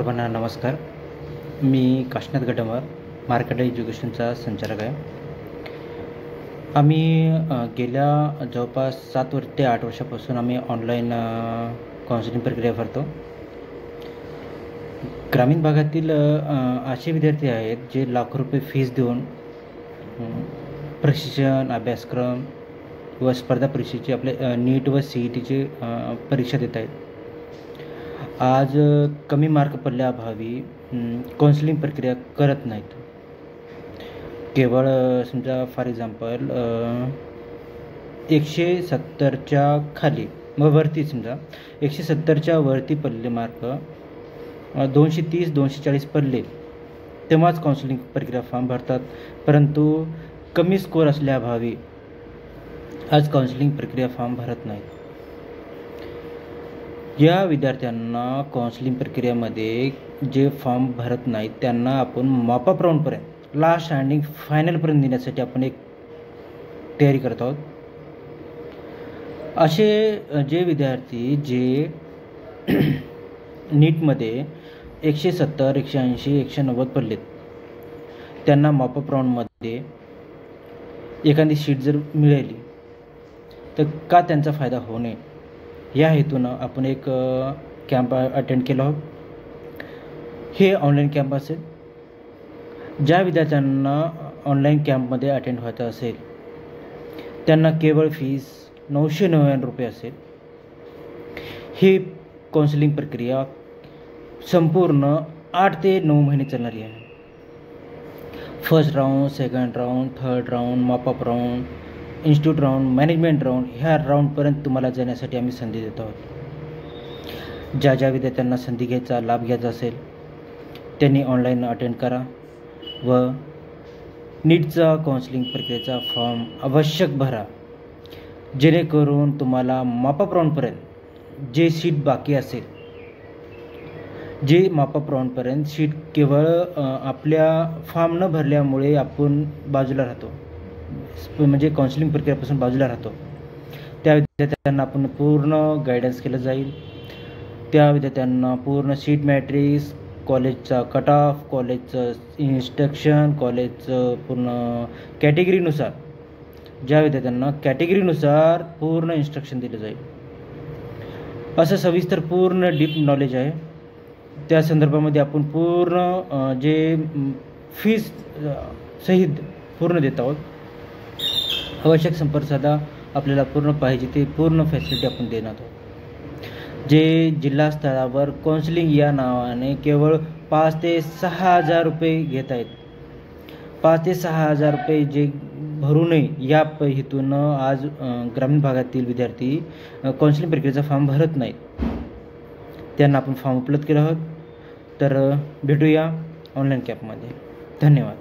सर्वांना नमस्कार. मी काशीनाथ गडमर, मार्केट एज्युकेशनचा संचालक आहे. आम्ही गेल्या जवळपास 7 ते 8 वर्षापासून आम्ही ऑनलाईन काउन्सिलिंग प्रक्रिया करतो. ग्रामीण भागातील असे विद्यार्थी आहेत जे लाखो रुपये फीस देऊन प्रशिक्षण, अभ्यासक्रम व स्पर्धा परीक्षेची आपले नीट व CETची परीक्षा देत आहेत. आज कमी मार्क पडल्याअभावी काउन्सिलिंग प्रक्रिया करत नाहीत. केवळ समजा फॉर एक्झाम्पल 170च्या खाली मग वरती समजा 170च्या वरती पडले मार्क, 230-240 पडले तेव्हाच काउन्सिलिंग प्रक्रिया फॉर्म भरतात. परंतु कमी स्कोअर असल्याअभावी आज काउन्सिलिंग प्रक्रिया फॉर्म भरत नाहीत. या विद्यार्थ्यांना काउन्सिलिंग प्रक्रियेमध्ये जे फॉर्म भरत नाहीत त्यांना आपण मॉपअप राऊंडपर्यंत लास्ट आणि फायनलपर्यंत नेण्यासाठी आपण एक तयारी करत आहोत. असे जे विद्यार्थी जे नीटमध्ये 170, 180, 190 पडलेत त्यांना मॉपअप राऊंडमध्ये एखादी शीट जर मिळाली तर का त्यांचा फायदा होऊ नये या हेतूनं आपण एक कॅम्प अटेंड केला आहोत. हे ऑनलाईन कॅम्प असेल. ज्या विद्यार्थ्यांना ऑनलाईन कॅम्पमध्ये अटेंड व्हायचं असेल त्यांना केवळ फीस 999 रुपये असेल. ही काउन्सिलिंग प्रक्रिया संपूर्ण 8 ते 9 महिने चालणारी आहे. First round, second round, third round, mop up round, institute round, management round ह्या राऊंडपर्यंत तुम्हाला जाण्यासाठी आम्ही संधी देत आहोत. ज्या विद्यार्थ्यांना संधी घ्यायचा, लाभ घ्यायचा असेल त्यांनी ऑनलाईन अटेंड करा व नीटचा काउन्सिलिंग प्रक्रियेचा फॉर्म आवश्यक भरा, जेणेकरून तुम्हाला मॉपअप राऊंडपर्यंत जे सीट बाकी असेल, जे मॉपअप राऊंडपर्यंत सीट केवळ आपल्या फॉर्म न भरल्यामुळे आपण बाजूला राहतो, म्हणजे काउन्सिलिंग प्रक्रियेपासून बाजूला राहतो. त्या विद्यार्थ्यांना आपण पूर्ण गायडन्स केलं जाईल. त्या विद्यार्थ्यांना पूर्ण सीट मॅट्रिक्स, कॉलेजचा कट ऑफ, कॉलेजचं इन्स्ट्रक्शन, कॉलेजचं पूर्ण कॅटेगरीनुसार ज्या विद्यार्थ्यांना कॅटेगरीनुसार पूर्ण इन्स्ट्रक्शन दिलं जाईल. असं सविस्तर पूर्ण डीप नॉलेज आहे. त्या संदर्भामध्ये आपण पूर्ण जे फीस सहित पूर्ण देत आहोत. आवश्यक संपर्क साधा. आपल्याला पूर्ण पाहिजे ते पूर्ण फॅसिलिटी आपण देणार आहोत. जे जिल्हा स्तरावर काउन्सिलिंग या नावाने केवळ 5 ते 6 हजार रुपये घेत आहेत. 5 ते 6 हजार रुपये जे भरू नये या हेतून आज ग्रामीण भागातील विद्यार्थी काउन्सिलिंग प्रक्रियेचा फॉर्म भरत नाहीत. त्यांना आपण फॉर्म उपलब्ध केला आहोत. तर भेटूया ऑनलाईन कॅम्पमध्ये. धन्यवाद.